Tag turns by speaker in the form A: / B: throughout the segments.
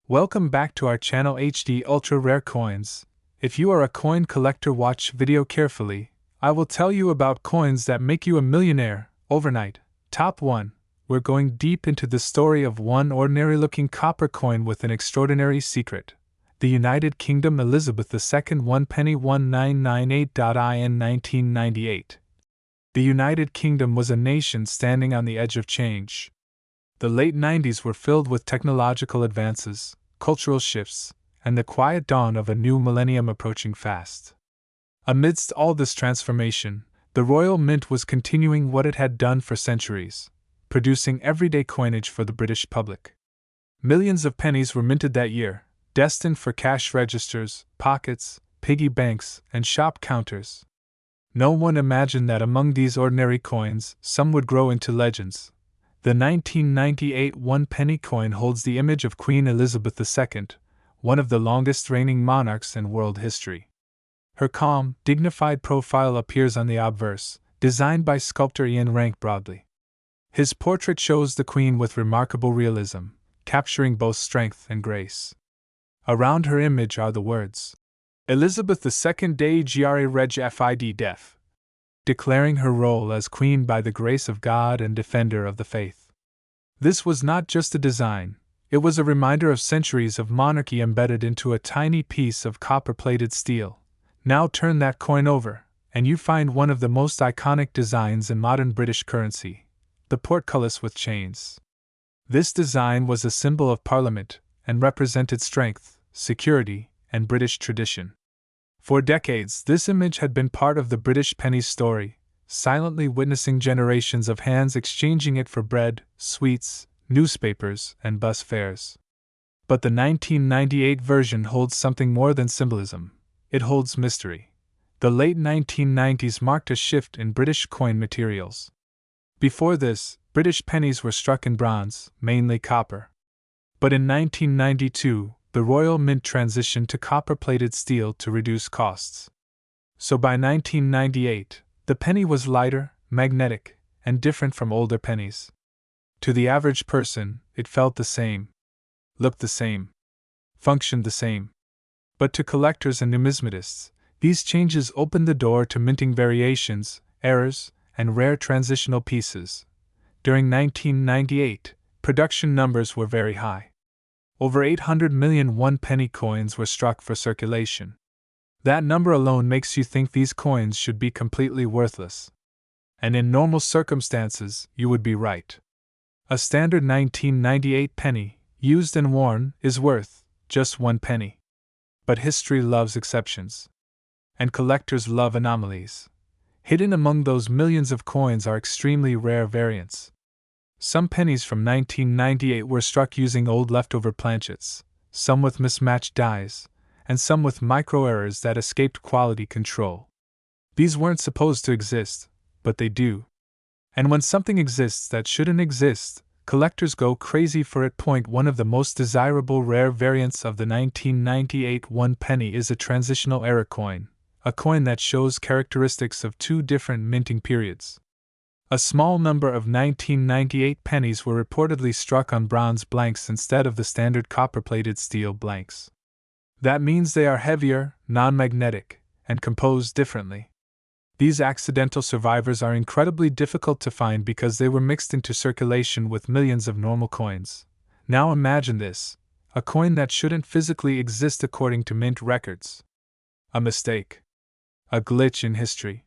A: Welcome back to our channel HD Ultra Rare Coins. If you are a coin collector, watch video carefully. I will tell you about coins that make you a millionaire overnight. Top 1. We're going deep into the story of one ordinary looking copper coin with an extraordinary secret. The United Kingdom Elizabeth II 1 penny 1998.in 1998. The United Kingdom was a nation standing on the edge of change. The late 90s were filled with technological advances, cultural shifts, and the quiet dawn of a new millennium approaching fast. Amidst all this transformation, the Royal Mint was continuing what it had done for centuries, producing everyday coinage for the British public. Millions of pennies were minted that year, destined for cash registers, pockets, piggy banks, and shop counters. No one imagined that among these ordinary coins, some would grow into legends. The 1998 one-penny coin holds the image of Queen Elizabeth II, one of the longest-reigning monarchs in world history. Her calm, dignified profile appears on the obverse, designed by sculptor Ian Rank Broadley. His portrait shows the Queen with remarkable realism, capturing both strength and grace. Around her image are the words, Elizabeth II Dei Gra Reg Fid Def, declaring her role as Queen by the grace of God and defender of the faith. This was not just a design, it was a reminder of centuries of monarchy embedded into a tiny piece of copper-plated steel. Now turn that coin over, and you find one of the most iconic designs in modern British currency, the portcullis with chains. This design was a symbol of Parliament and represented strength, security, and British tradition. For decades, this image had been part of the British penny's story, silently witnessing generations of hands exchanging it for bread, sweets, newspapers, and bus fares. But the 1998 version holds something more than symbolism. It holds mystery. The late 1990s marked a shift in British coin materials. Before this, British pennies were struck in bronze, mainly copper. But in 1992, the Royal Mint transitioned to copper-plated steel to reduce costs. So by 1998, the penny was lighter, magnetic, and different from older pennies. To the average person, it felt the same, looked the same, functioned the same. But to collectors and numismatists, these changes opened the door to minting variations, errors, and rare transitional pieces. During 1998, production numbers were very high. Over 800 million one-penny coins were struck for circulation. That number alone makes you think these coins should be completely worthless. And in normal circumstances, you would be right. A standard 1998 penny, used and worn, is worth just 1 penny. But history loves exceptions. And collectors love anomalies. Hidden among those millions of coins are extremely rare variants. Some pennies from 1998 were struck using old leftover planchets, some with mismatched dies, and some with micro-errors that escaped quality control. These weren't supposed to exist, but they do. And when something exists that shouldn't exist, collectors go crazy for it. One of the most desirable rare variants of the 1998 one penny is a transitional era coin, a coin that shows characteristics of two different minting periods. A small number of 1998 pennies were reportedly struck on bronze blanks instead of the standard copper-plated steel blanks. That means they are heavier, non-magnetic, and composed differently. These accidental survivors are incredibly difficult to find because they were mixed into circulation with millions of normal coins. Now imagine this: a coin that shouldn't physically exist according to mint records. A mistake. A glitch in history.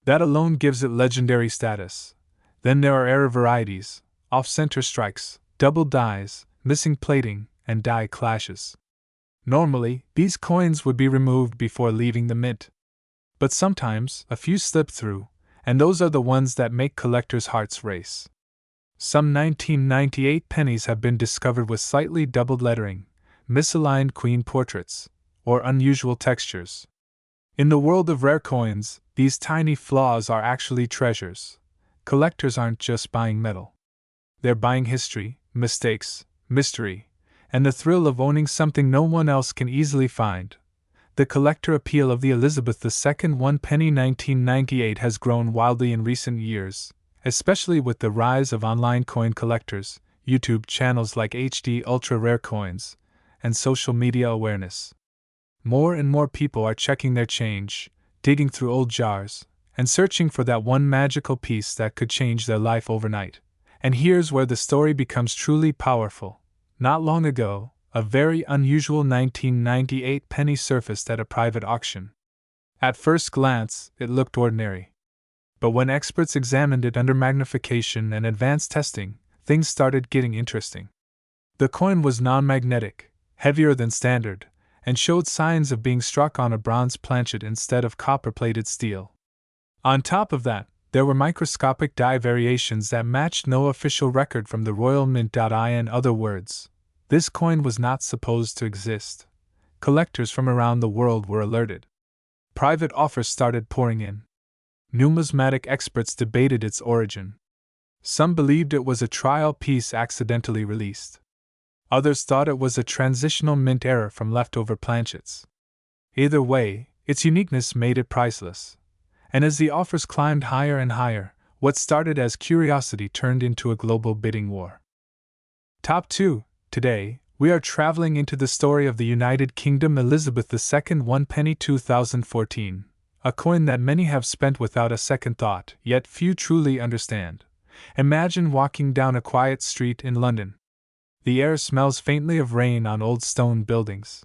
A: That alone gives it legendary status. Then there are error varieties, off-center strikes, double dies, missing plating, and die clashes. Normally, these coins would be removed before leaving the mint. But sometimes, a few slip through, and those are the ones that make collectors' hearts race. Some 1998 pennies have been discovered with slightly doubled lettering, misaligned queen portraits, or unusual textures. In the world of rare coins, these tiny flaws are actually treasures. Collectors aren't just buying metal. They're buying history, mistakes, mystery, and the thrill of owning something no one else can easily find. The collector appeal of the Elizabeth II one penny 1998 has grown wildly in recent years, especially with the rise of online coin collectors, YouTube channels like HD Ultra Rare Coins, and social media awareness. More and more people are checking their change, digging through old jars, and searching for that one magical piece that could change their life overnight. And here's where the story becomes truly powerful. Not long ago, a very unusual 1998 penny surfaced at a private auction. At first glance, it looked ordinary. But when experts examined it under magnification and advanced testing, things started getting interesting. The coin was non-magnetic, heavier than standard, and showed signs of being struck on a bronze planchet instead of copper-plated steel. On top of that, there were microscopic die variations that matched no official record from the Royal Mint. In other words, this coin was not supposed to exist. Collectors from around the world were alerted. Private offers started pouring in. Numismatic experts debated its origin. Some believed it was a trial piece accidentally released. Others thought it was a transitional mint error from leftover planchets. Either way, its uniqueness made it priceless. And as the offers climbed higher and higher, what started as curiosity turned into a global bidding war. Top 2. Today, we are traveling into the story of the United Kingdom Elizabeth II 1 penny 2014, a coin that many have spent without a second thought, yet few truly understand. Imagine walking down a quiet street in London. The air smells faintly of rain on old stone buildings.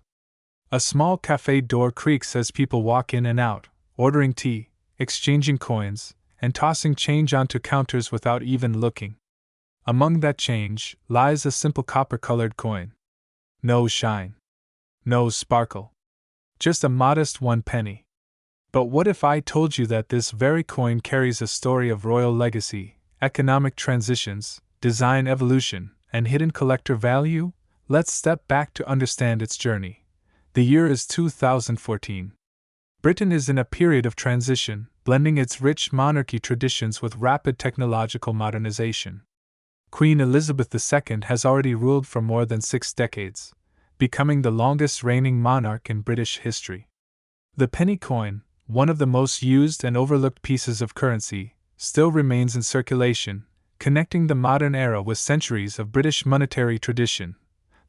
A: A small cafe door creaks as people walk in and out, ordering tea, exchanging coins, and tossing change onto counters without even looking. Among that change lies a simple copper-colored coin. No shine. No sparkle. Just a modest 1 penny. But what if I told you that this very coin carries a story of royal legacy, economic transitions, design evolution, and hidden collector value? Let's step back to understand its journey. The year is 2014. Britain is in a period of transition, blending its rich monarchy traditions with rapid technological modernization. Queen Elizabeth II has already ruled for more than 6 decades, becoming the longest reigning monarch in British history. The penny coin, one of the most used and overlooked pieces of currency, still remains in circulation, connecting the modern era with centuries of British monetary tradition.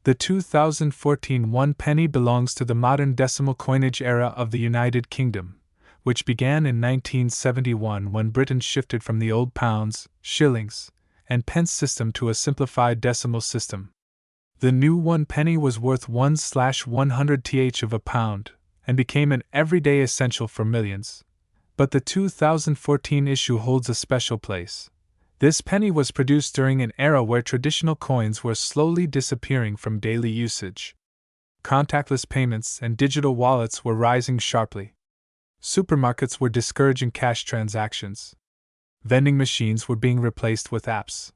A: The 2014 1 penny belongs to the modern decimal coinage era of the United Kingdom, which began in 1971 when Britain shifted from the old pounds, shillings, and pence system to a simplified decimal system. The new 1 penny was worth 1/100th of a pound, and became an everyday essential for millions. But the 2014 issue holds a special place. This penny was produced during an era where traditional coins were slowly disappearing from daily usage. Contactless payments and digital wallets were rising sharply. Supermarkets were discouraging cash transactions. Vending machines were being replaced with apps.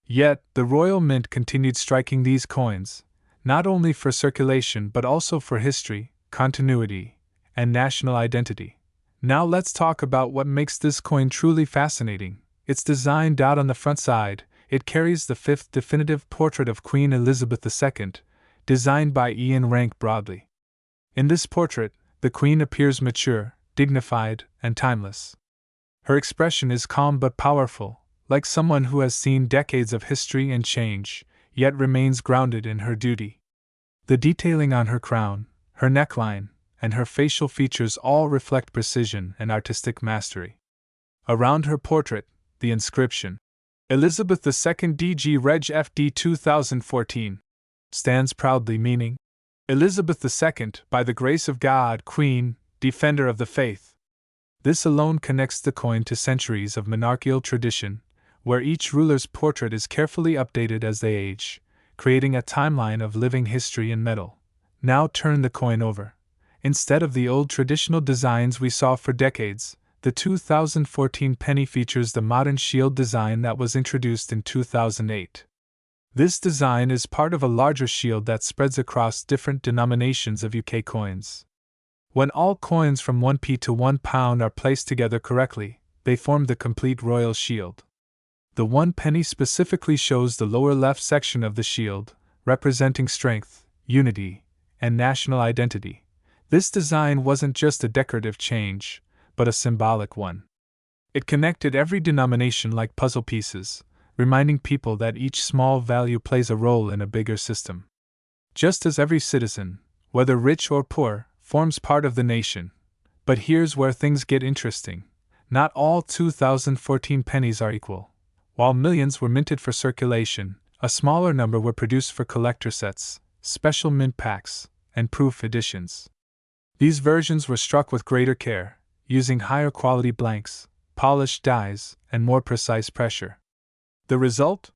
A: Yet, the Royal Mint continued striking these coins, not only for circulation but also for history, continuity, and national identity. Now let's talk about what makes this coin truly fascinating. Its design. On the front side, it carries the 5th definitive portrait of Queen Elizabeth II, designed by Ian Rank Broadley. In this portrait, the Queen appears mature, dignified, and timeless. Her expression is calm but powerful, like someone who has seen decades of history and change, yet remains grounded in her duty. The detailing on her crown, her neckline, and her facial features all reflect precision and artistic mastery. Around her portrait, the inscription, Elizabeth II DG Reg FD 2014, stands proudly, meaning, Elizabeth II, by the grace of God, Queen, Defender of the Faith. This alone connects the coin to centuries of monarchical tradition, where each ruler's portrait is carefully updated as they age, creating a timeline of living history in metal. Now turn the coin over. Instead of the old traditional designs we saw for decades, the 2014 penny features the modern shield design that was introduced in 2008. This design is part of a larger shield that spreads across different denominations of UK coins. When all coins from 1p to £1 are placed together correctly, they form the complete royal shield. The 1 penny specifically shows the lower left section of the shield, representing strength, unity, and national identity. This design wasn't just a decorative change, but a symbolic one. It connected every denomination like puzzle pieces, reminding people that each small value plays a role in a bigger system. Just as every citizen, whether rich or poor, forms part of the nation. But here's where things get interesting. Not all 2014 pennies are equal. While millions were minted for circulation, a smaller number were produced for collector sets, special mint packs, and proof editions. These versions were struck with greater care, using higher quality blanks, polished dies, and more precise pressure. The result?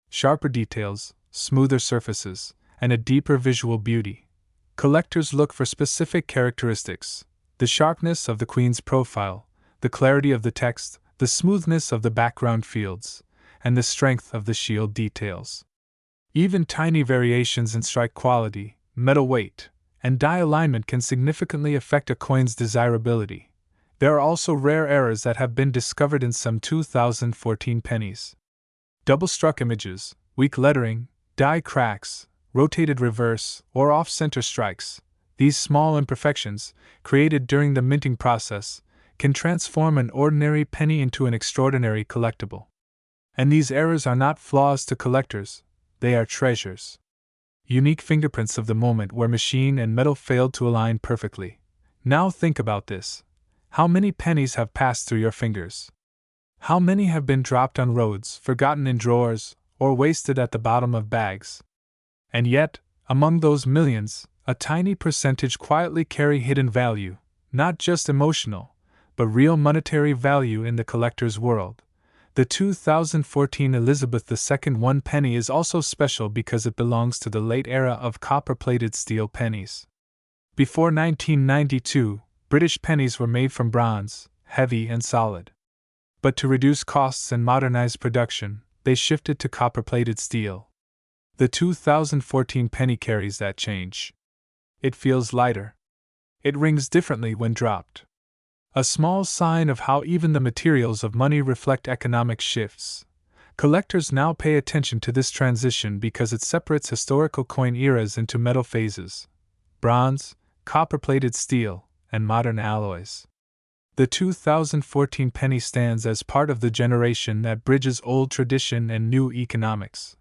A: Sharper details, smoother surfaces, and a deeper visual beauty. Collectors look for specific characteristics: the sharpness of the Queen's profile, the clarity of the text, the smoothness of the background fields, and the strength of the shield details. Even tiny variations in strike quality, metal weight, and die alignment can significantly affect a coin's desirability. There are also rare errors that have been discovered in some 2014 pennies. Double-struck images, weak lettering, die cracks, rotated reverse, or off-center strikes. These small imperfections, created during the minting process, can transform an ordinary penny into an extraordinary collectible. And these errors are not flaws to collectors, they are treasures. Unique fingerprints of the moment where machine and metal failed to align perfectly. Now think about this. How many pennies have passed through your fingers? How many have been dropped on roads, forgotten in drawers, or wasted at the bottom of bags? And yet, among those millions, a tiny percentage quietly carry hidden value, not just emotional, but real monetary value in the collector's world. The 2014 Elizabeth II 1 penny is also special because it belongs to the late era of copper-plated steel pennies. Before 1992, British pennies were made from bronze, heavy and solid. But to reduce costs and modernize production, they shifted to copper-plated steel. The 2014 penny carries that change. It feels lighter. It rings differently when dropped. A small sign of how even the materials of money reflect economic shifts. Collectors now pay attention to this transition because it separates historical coin eras into metal phases: bronze, copper-plated steel, and modern alloys. The 2014 penny stands as part of the generation that bridges old tradition and new economics.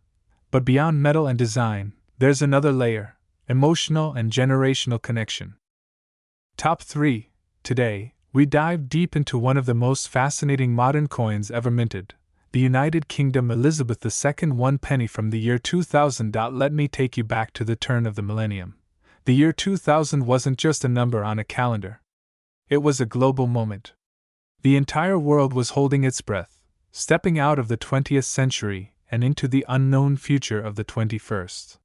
A: But beyond metal and design, there's another layer: emotional and generational connection. Top 3. Today, we dive deep into one of the most fascinating modern coins ever minted, the United Kingdom Elizabeth II 1 penny from the year 2000. Let me take you back to the turn of the millennium. The year 2000 wasn't just a number on a calendar. It was a global moment. The entire world was holding its breath, stepping out of the 20th century and into the unknown future of the 21st.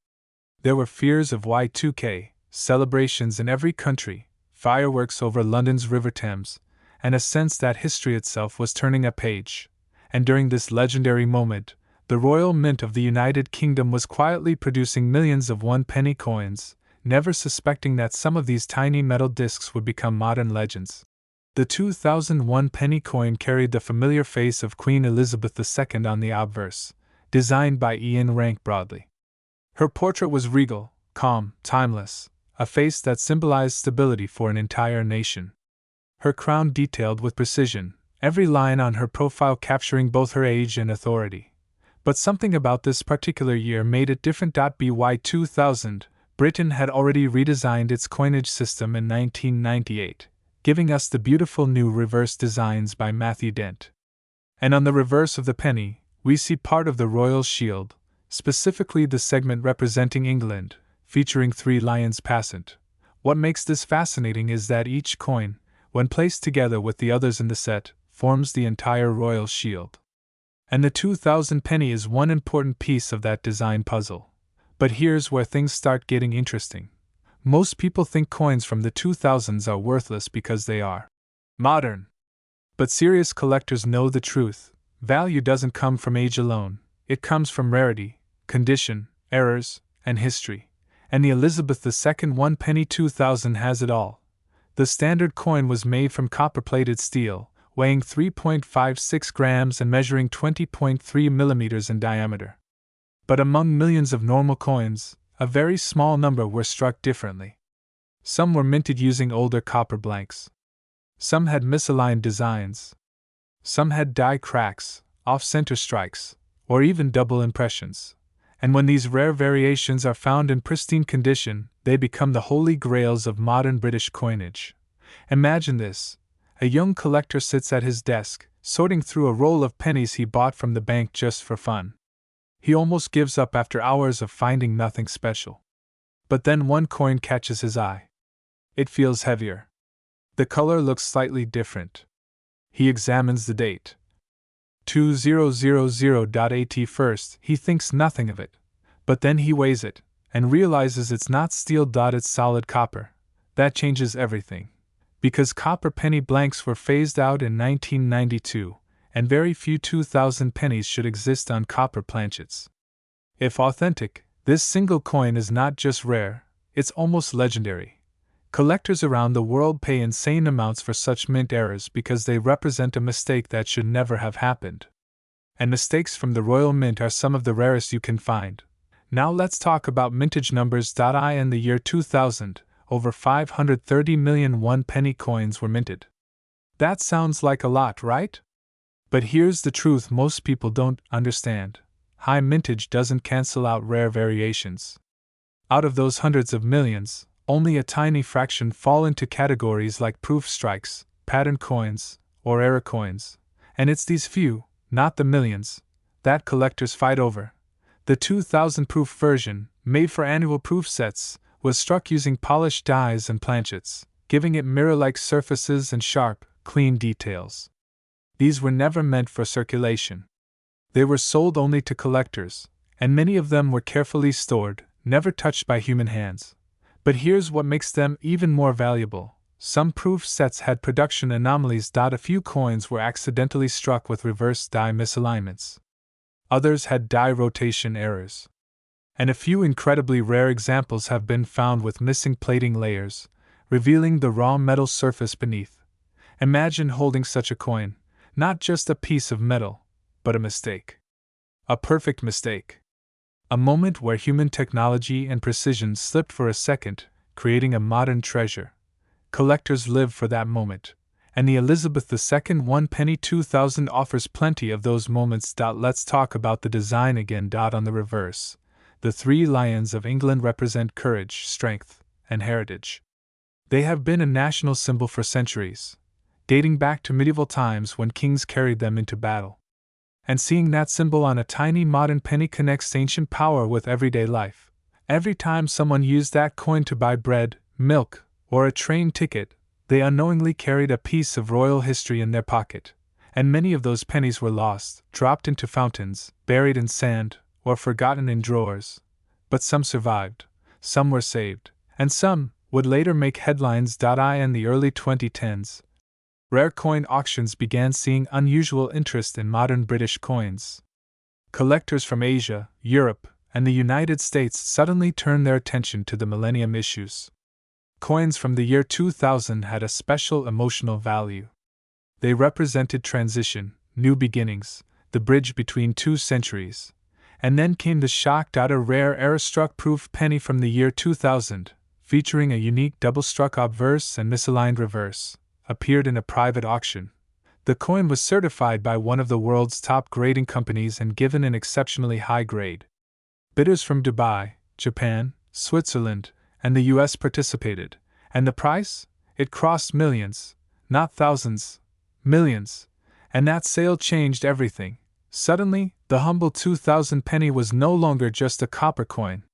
A: There were fears of Y2K, celebrations in every country, fireworks over London's River Thames, and a sense that history itself was turning a page. And during this legendary moment, the Royal Mint of the United Kingdom was quietly producing millions of 1 penny coins, never suspecting that some of these tiny metal discs would become modern legends. The 2001 penny coin carried the familiar face of Queen Elizabeth II on the obverse, designed by Ian Rank Broadley. Her portrait was regal, calm, timeless, a face that symbolized stability for an entire nation. Her crown detailed with precision, every line on her profile capturing both her age and authority. But something about this particular year made it different. By 2000, Britain had already redesigned its coinage system in 1998, giving us the beautiful new reverse designs by Matthew Dent. And on the reverse of the penny, we see part of the royal shield, specifically the segment representing England, featuring 3 lions passant. What makes this fascinating is that each coin, when placed together with the others in the set, forms the entire royal shield. And the 2000 penny is one important piece of that design puzzle. But here's where things start getting interesting. Most people think coins from the 2000s are worthless because they are modern. But serious collectors know the truth. Value doesn't come from age alone, it comes from rarity, condition, errors, and history. And the Elizabeth II 1 penny 2000 has it all. The standard coin was made from copper-plated steel, weighing 3.56 grams and measuring 20.3 millimeters in diameter. But among millions of normal coins, a very small number were struck differently. Some were minted using older copper blanks. Some had misaligned designs. Some had die cracks, off-center strikes, or even double impressions. And when these rare variations are found in pristine condition, they become the holy grails of modern British coinage. Imagine this: a young collector sits at his desk, sorting through a roll of pennies he bought from the bank just for fun. He almost gives up after hours of finding nothing special. But then one coin catches his eye. It feels heavier. The color looks slightly different. He examines the date. 2000.at first, he thinks nothing of it. But then he weighs it, and realizes it's not steel. It's solid copper. That changes everything. Because copper penny blanks were phased out in 1992, and very few 2000 pennies should exist on copper planchets. If authentic, this single coin is not just rare, it's almost legendary. Collectors around the world pay insane amounts for such mint errors because they represent a mistake that should never have happened. And mistakes from the Royal Mint are some of the rarest you can find. Now let's talk about mintage numbers. In the year 2000, over 530 million one-penny coins were minted. That sounds like a lot, right? But here's the truth most people don't understand. High mintage doesn't cancel out rare variations. Out of those hundreds of millions, only a tiny fraction fall into categories like proof strikes, pattern coins, or error coins. And it's these few, not the millions, that collectors fight over. The 2000 proof version, made for annual proof sets, was struck using polished dies and planchets, giving it mirror-like surfaces and sharp, clean details. These were never meant for circulation. They were sold only to collectors, and many of them were carefully stored, never touched by human hands. But here's what makes them even more valuable. Some proof sets had production anomalies. A few coins were accidentally struck with reverse die misalignments. Others had die rotation errors. And a few incredibly rare examples have been found with missing plating layers, revealing the raw metal surface beneath. Imagine holding such a coin, not just a piece of metal, but a mistake. A perfect mistake. A moment where human technology and precision slipped for a second, creating a modern treasure. Collectors live for that moment, and the Elizabeth II 1 penny 2000 offers plenty of those moments. Let's talk about the design again. On the reverse, the three lions of England represent courage, strength, and heritage. They have been a national symbol for centuries, dating back to medieval times when kings carried them into battle. And seeing that symbol on a tiny modern penny connects ancient power with everyday life. Every time someone used that coin to buy bread, milk, or a train ticket, they unknowingly carried a piece of royal history in their pocket. And many of those pennies were lost, dropped into fountains, buried in sand, or forgotten in drawers. But some survived, some were saved, and some would later make headlines. In the early 2010s, rare coin auctions began seeing unusual interest in modern British coins. Collectors from Asia, Europe, and the United States suddenly turned their attention to the millennium issues. Coins from the year 2000 had a special emotional value. They represented transition, new beginnings, the bridge between two centuries. And then came the shock. A rare error-struck proof penny from the year 2000, featuring a unique double-struck obverse and misaligned reverse, appeared in a private auction. The coin was certified by one of the world's top grading companies and given an exceptionally high grade. Bidders from Dubai, Japan, Switzerland, and the US participated, and the price? It crossed millions, not thousands, millions, and that sale changed everything. Suddenly, the humble 2000 penny was no longer just a copper coin.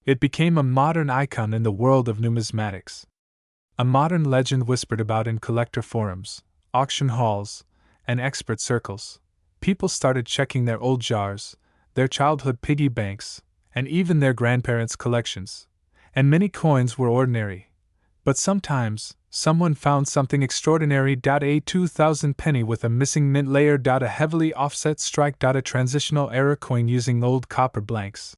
A: It became a modern icon in the world of numismatics. A modern legend whispered about in collector forums, auction halls, and expert circles. People started checking their old jars, their childhood piggy banks, and even their grandparents' collections. And many coins were ordinary. But sometimes, someone found something extraordinary. A 2000 penny with a missing mint layer. A heavily offset strike. A transitional error coin using old copper blanks.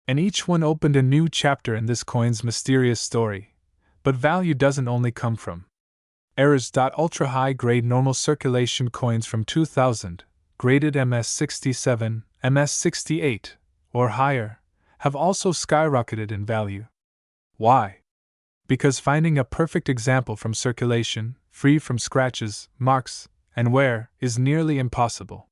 A: And each one opened a new chapter in this coin's mysterious story. But value doesn't only come from errors. Ultra high grade normal circulation coins from 2000, graded MS67, MS68, or higher, have also skyrocketed in value. Why? Because finding a perfect example from circulation, free from scratches, marks, and wear, is nearly impossible.